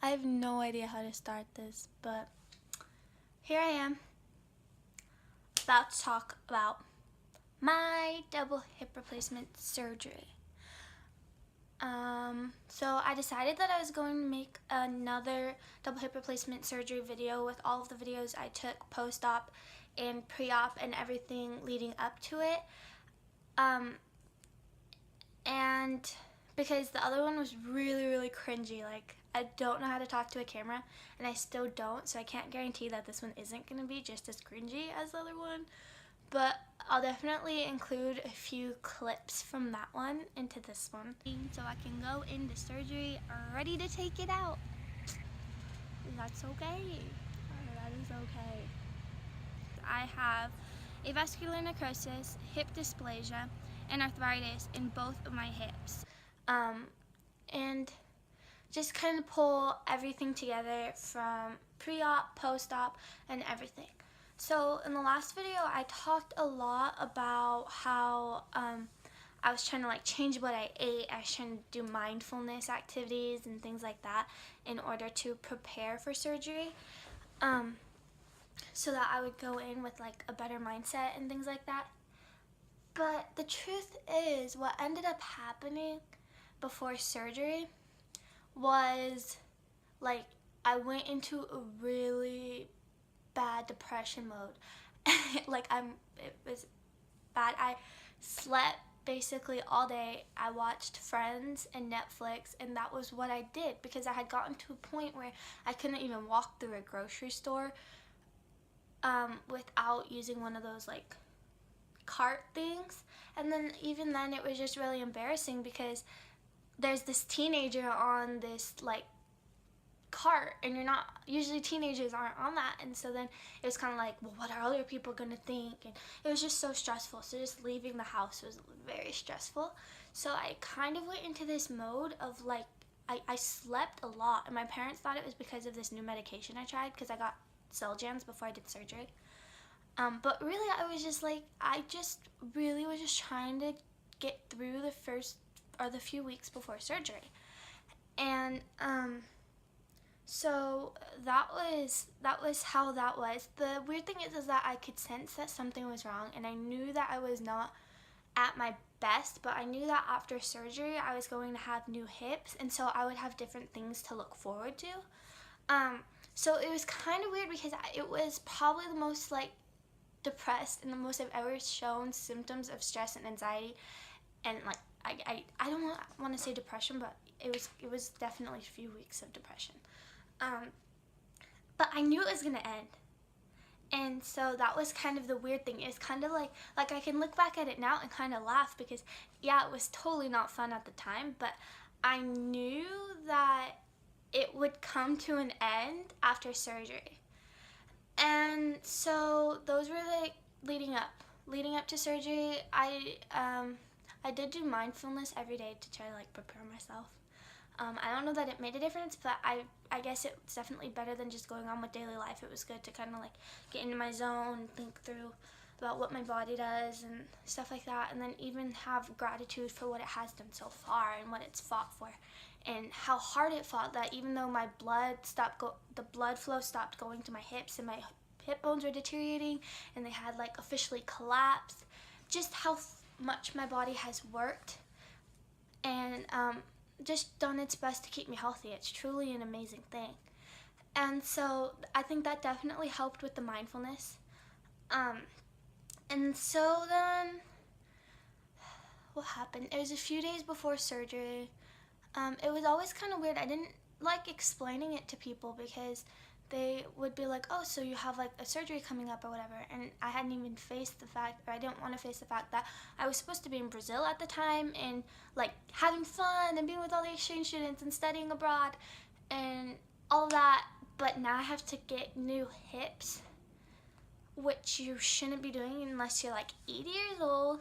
I have no idea how to start this, but here I am about to talk about my double hip replacement surgery. So I decided that I was going to make another double hip replacement surgery video with all of the videos I took post-op and pre-op and everything leading up to it. And because the other one was really cringy, like I don't know how to talk to a camera, and I still don't, so I can't guarantee that this one isn't going to be just as cringy as the other one, but I'll definitely include a few clips from that one into this one so I can go into surgery ready to take it out. That's okay. That is okay. I have avascular necrosis, hip dysplasia, and arthritis in both of my hips. And just kind of pull everything together from pre-op, post-op, and everything. So in the last video, I talked a lot about how I was trying to change what I ate. I was trying to do mindfulness activities and things like that in order to prepare for surgery, so that I would go in with a better mindset and things like that. But the truth is, what ended up happening before surgery was I went into a really bad depression mode. It was bad. I slept basically all day. I watched Friends and Netflix, and that was what I did because I had gotten to a point where I couldn't even walk through a grocery store without using one of those cart things. And then even then it was just really embarrassing because there's this teenager on this cart, and you're not, usually teenagers aren't on that, and so then it was kind of well, what are other people gonna think? And it was just so stressful. So just leaving the house was very stressful. So I kind of went into this mode of I slept a lot, and my parents thought it was because of this new medication I tried because I got Xeljanz before I did surgery. But really I was just I just really was just trying to get through the first or the few weeks before surgery. And so that was how that was. The weird thing is that I could sense that something was wrong, and I knew that I was not at my best, but I knew that after surgery I was going to have new hips, and so I would have different things to look forward to. So it was kind of weird because it was probably the most depressed and the most I've ever shown symptoms of stress and anxiety, and I don't want to say depression, but it was definitely a few weeks of depression. But I knew it was gonna end, and so that was kind of the weird thing. It's kind of like I can look back at it now and kind of laugh because yeah, it was totally not fun at the time, but I knew that it would come to an end after surgery. And so those were leading up to surgery. I did do mindfulness every day to try to prepare myself. I don't know that it made a difference, but I guess it's definitely better than just going on with daily life. It was good to kind of get into my zone, think through about what my body does and stuff like that, and then even have gratitude for what it has done so far and what it's fought for, and how hard it fought. That even though my the blood flow stopped going to my hips, and my hip bones were deteriorating, and they had officially collapsed, just how much my body has worked and just done its best to keep me healthy. It's truly an amazing thing. And so I think that definitely helped with the mindfulness. And so then what happened? It was a few days before surgery. It was always kind of weird. I didn't like explaining it to people because they would be like, oh, so you have a surgery coming up or whatever, and I hadn't even faced the fact, or I didn't want to face the fact that I was supposed to be in Brazil at the time and having fun and being with all the exchange students and studying abroad and all of that, but now I have to get new hips, which you shouldn't be doing unless you're 80 years old.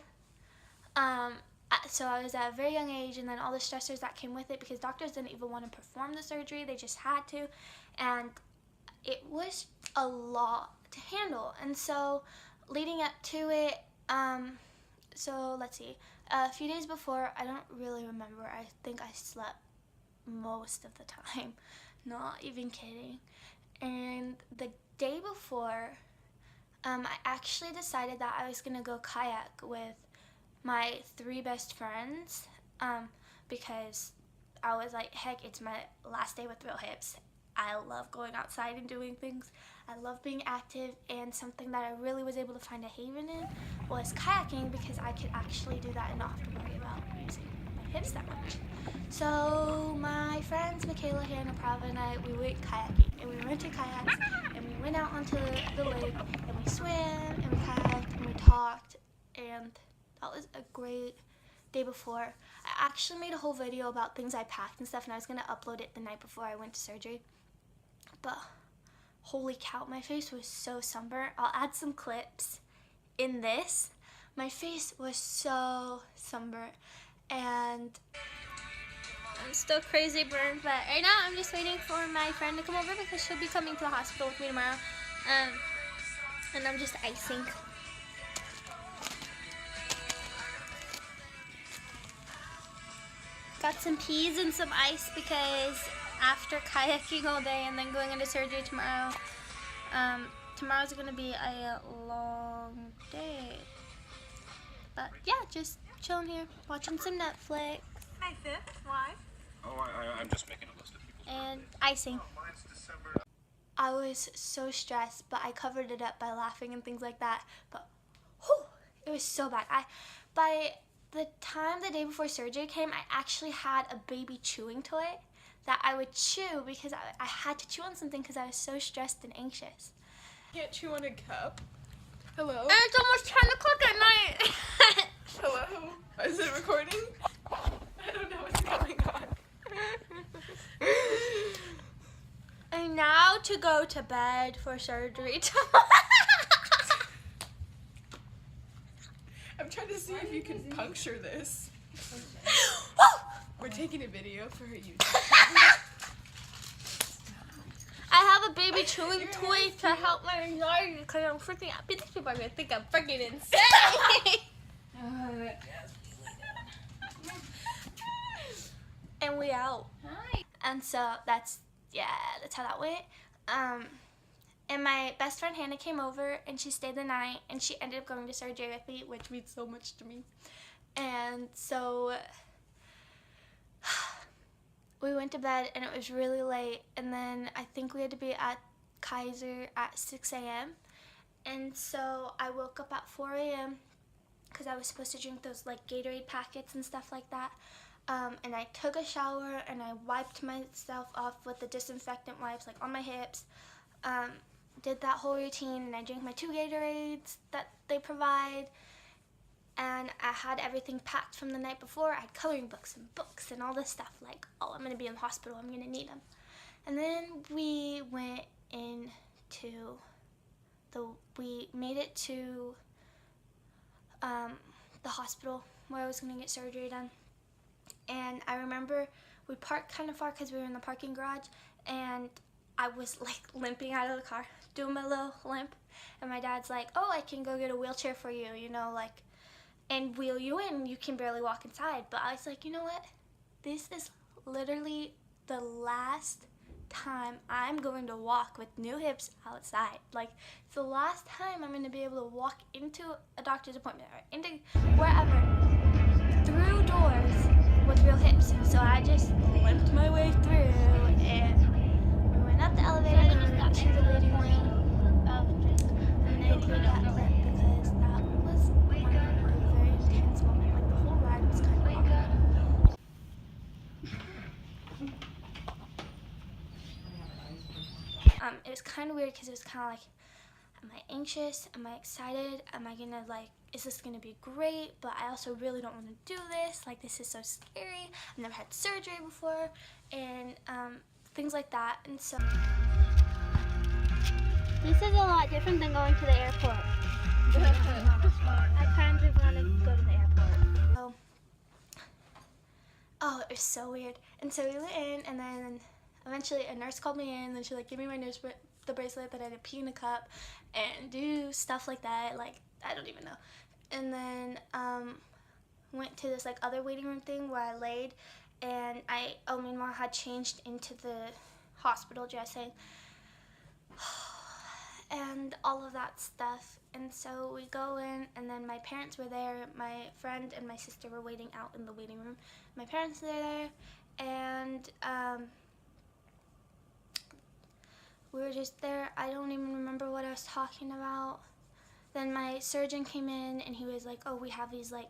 So I was at a very young age, and then all the stressors that came with it because doctors didn't even want to perform the surgery, they just had to, and it was a lot to handle. And so leading up to it, so let's see, a few days before, I don't really remember, I think I slept most of the time, not even kidding. And the day before, I actually decided that I was gonna go kayak with my 3 best friends, because I was like, heck, it's my last day with Real Hips. I love going outside and doing things. I love being active, and something that I really was able to find a haven in was kayaking, because I could actually do that and not have to worry about using my hips that much. So my friends Michaela, Hannah, Prava, and I, we went kayaking, and we rented kayaks, and we went out onto the lake, and we swam, and we kayaked, and we talked, and that was a great day before. I actually made a whole video about things I packed and stuff, and I was going to upload it the night before I went to surgery. But holy cow, my face was so sunburnt. I'll add some clips in this. My face was so sunburnt, and I'm still crazy burned, but right now I'm just waiting for my friend to come over because she'll be coming to the hospital with me tomorrow. And I'm just icing. Got some peas and some ice because after kayaking all day and then going into surgery tomorrow, tomorrow's gonna be a long day. But yeah, just chilling here, watching some Netflix. Hi, Fifth. Why? Oh, I'm just making a list of people. And icing. I was so stressed, but I covered it up by laughing and things like that. But whew, it was so bad. By the time the day before surgery came, I actually had a baby chewing toy that I would chew because I had to chew on something because I was so stressed and anxious. Can't chew on a cup. Hello? And it's almost 10 o'clock at night. Hello? Is it recording? I don't know what's going on. And now to go to bed for surgery tomorrow. I'm trying to see if you can puncture this. We're taking a video for her YouTube. I have a baby chewing toy to help my anxiety because I'm freaking out. These people are going to think I'm freaking insane. And we out. Hi. And so that's how that went. And my best friend Hannah came over and she stayed the night and she ended up going to surgery with me, which means so much to me. And so we went to bed and it was really late, and then I think we had to be at Kaiser at 6 a.m. And so I woke up at 4 a.m. because I was supposed to drink those like Gatorade packets and stuff like that. And I took a shower and I wiped myself off with the disinfectant wipes like on my hips. Did that whole routine, and I drank my 2 Gatorades that they provide. And I had everything packed from the night before. I had coloring books and books and all this stuff. Like, oh, I'm going to be in the hospital. I'm going to need them. And then we went we made it to the hospital where I was going to get surgery done. And I remember we parked kind of far because we were in the parking garage. And I was like limping out of the car, doing my little limp. And my dad's like, oh, I can go get a wheelchair for you, you know, like, and wheel you in. You can barely walk inside. But I was like, you know what? This is literally the last time I'm going to walk with new hips outside. Like, it's the last time I'm going to be able to walk into a doctor's appointment or into wherever through doors with real hips. So I just limped my way through, and we went up the elevator to the waiting room. And then we got clipped because that was a very intense moment. Like, the whole ride was kind of awkward. It was kind of weird because it was kind of like, am I anxious? Am I excited? Am I gonna like, is this gonna be great? But I also really don't want to do this. Like, this is so scary. I've never had surgery before, and things like that. And so this is a lot different than going to the airport. I kind of want to go to the airport. Oh, it was so weird. And so we went in, and then eventually a nurse called me in, and she like gave me my the bracelet that I had to pee in a cup and do stuff like that. Like, I don't even know. And then went to this like other waiting room thing where I laid, and meanwhile had changed into the hospital dressing, and all of that stuff. And so we go in, and then my parents were there. My friend and my sister were waiting out in the waiting room. My parents were there, and we were just there. I don't even remember what I was talking about. Then my surgeon came in, and he was like, oh, we have these like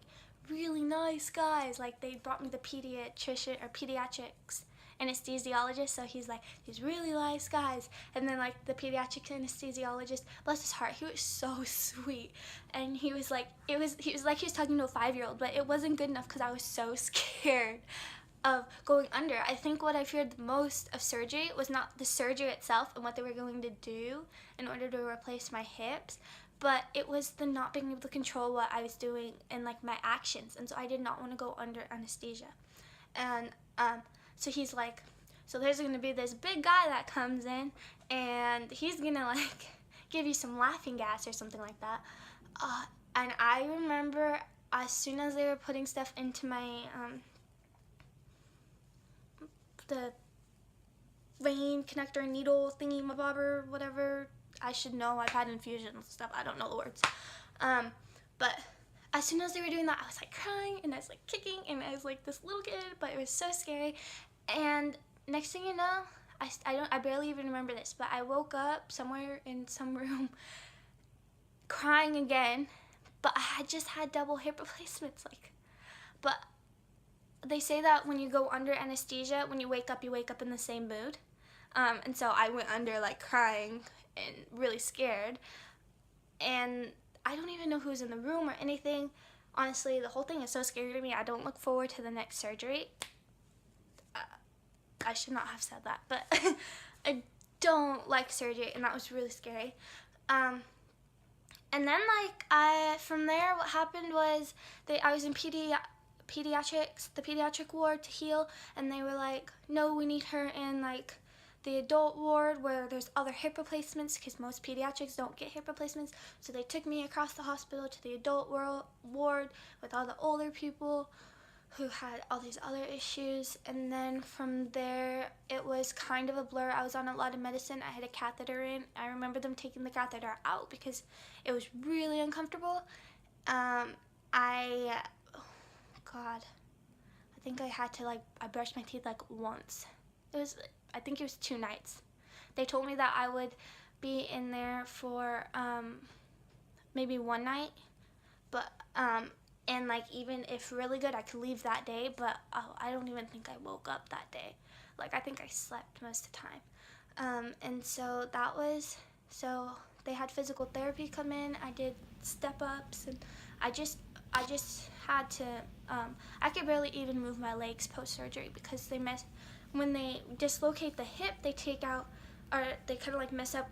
really nice guys. Like, they brought me the pediatrician or pediatrics anesthesiologist, so he's like, these really nice guys. And then like the pediatric anesthesiologist, bless his heart, he was so sweet. And he was like, he was like he was talking to a 5-year-old, but it wasn't good enough because I was so scared of going under. I think what I feared the most of surgery was not the surgery itself and what they were going to do in order to replace my hips, but it was the not being able to control what I was doing and like my actions. And so I did not want to go under anesthesia. And so he's like, so there's going to be this big guy that comes in, and he's going to like give you some laughing gas or something like that. And I remember as soon as they were putting stuff into my the vein connector needle thingy mabobber, whatever, I should know, I've had infusions and stuff, I don't know the words, but as soon as they were doing that, I was like crying, and I was like kicking, and I was like this little kid, but it was so scary. And next thing you know, I barely even remember this, but I woke up somewhere in some room crying again, but I had just had double hip replacements, like, but they say that when you go under anesthesia, when you wake up in the same mood. And so I went under like crying and really scared. And I don't even know who's in the room or anything. Honestly, the whole thing is so scary to me. I don't look forward to the next surgery. I should not have said that, but I don't like surgery, and that was really scary. And then like from there, what happened was I was in pediatrics, the pediatric ward to heal, and they were like, no, we need her in like the adult ward where there's other hip replacements, because most pediatrics don't get hip replacements. So they took me across the hospital to the adult ward with all the older people who had all these other issues. And then from there, it was kind of a blur. I was on a lot of medicine. I had a catheter in. I remember them taking the catheter out because it was really uncomfortable. God, I think I had to I brushed my teeth like once. I think it was 2 nights. They told me that I would be in there for maybe 1 night, but and like even if really good, I could leave that day, but I don't even think I woke up that day. Like, I think I slept most of the time. And so so they had physical therapy come in. I did step-ups, and I just had to, I could barely even move my legs post-surgery because when they dislocate the hip, they take out, or they kind of like mess up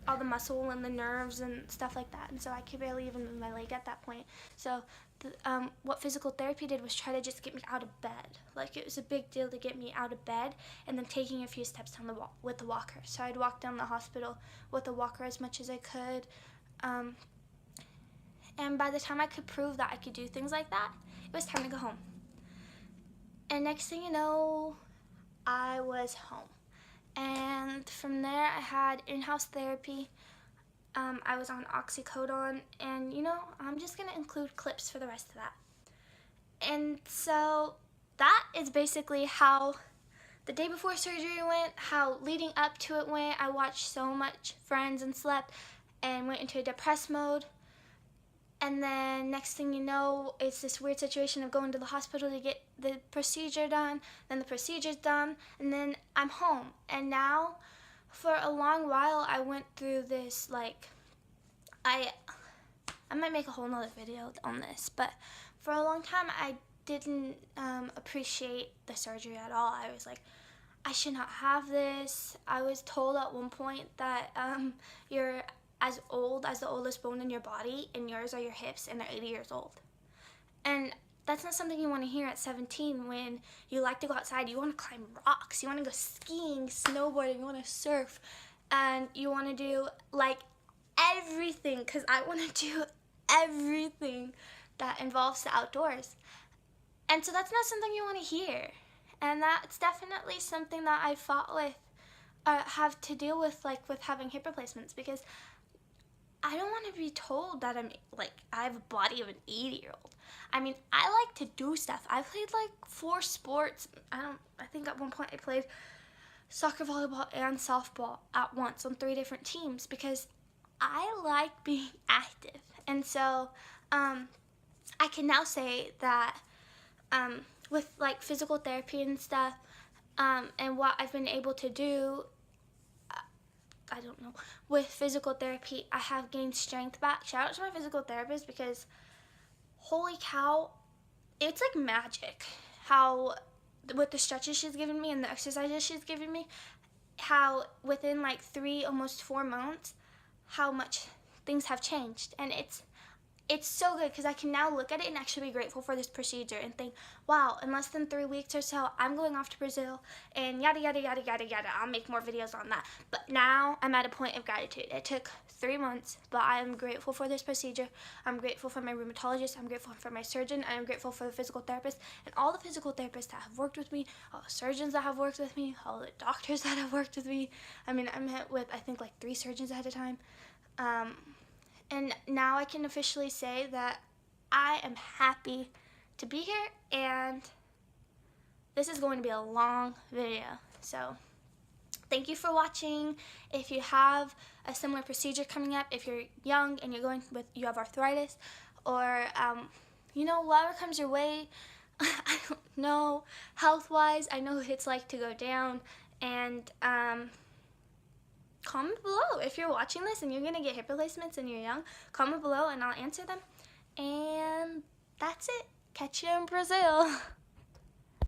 all the muscle and the nerves and stuff like that. And so I could barely even move my leg at that point. So what physical therapy did was try to just get me out of bed. Like, it was a big deal to get me out of bed, and then taking a few steps down with the walker. So I'd walk down the hospital with the walker as much as I could. And by the time I could prove that I could do things like that, it was time to go home. And next thing you know, I was home. And from there, I had in-house therapy. I was on oxycodone, and I'm just going to include clips for the rest of that. And so that is basically how the day before surgery went, how leading up to it went. I watched so much Friends and slept and went into a depressed mode. And then next thing you know, it's this weird situation of going to the hospital to get the procedure done. Then the procedure's done, and then I'm home. And now, for a long while, I went through this, I might make a whole nother video on this, but for a long time, I didn't appreciate the surgery at all. I was like, I should not have this. I was told at one point that you're as old as the oldest bone in your body, and yours are your hips, and they're 80 years old. And that's not something you want to hear at 17 when you like to go outside. You want to climb rocks, you want to go skiing, snowboarding, you want to surf, and you want to do everything, because I want to do everything that involves the outdoors. And so that's not something you want to hear. And that's definitely something that I fought with have to deal with having hip replacements, because I don't want to be told that I have a body of an 80-year-old. I mean, I like to do stuff. I played 4 sports. I think at one point I played soccer, volleyball, and softball at once on 3 different teams, because I like being active. And so I can now say that with physical therapy and stuff, and what I've been able to do, I don't know, with physical therapy, I have gained strength back. Shout out to my physical therapist, because holy cow, it's like magic how with the stretches she's given me and the exercises she's given me, how within 3, almost 4 months, how much things have changed. And it's so good, because I can now look at it and actually be grateful for this procedure and think, wow, in less than 3 weeks or so, I'm going off to Brazil, and yada, yada, yada, yada, yada. I'll make more videos on that. But now I'm at a point of gratitude. It took 3 months, but I am grateful for this procedure. I'm grateful for my rheumatologist. I'm grateful for my surgeon. I'm grateful for the physical therapist and all the physical therapists that have worked with me, all the surgeons that have worked with me, all the doctors that have worked with me. I mean, I met with, I think, 3 surgeons at a time. And now I can officially say that I am happy to be here, and this is going to be a long video. So thank you for watching. If you have a similar procedure coming up, if you're young and you have arthritis, or whatever comes your way, I don't know, health-wise, I know what it's like to go down. And comment below if you're watching this and you're gonna get hip replacements and you're young. Comment below and I'll answer them. And that's it. Catch you in Brazil.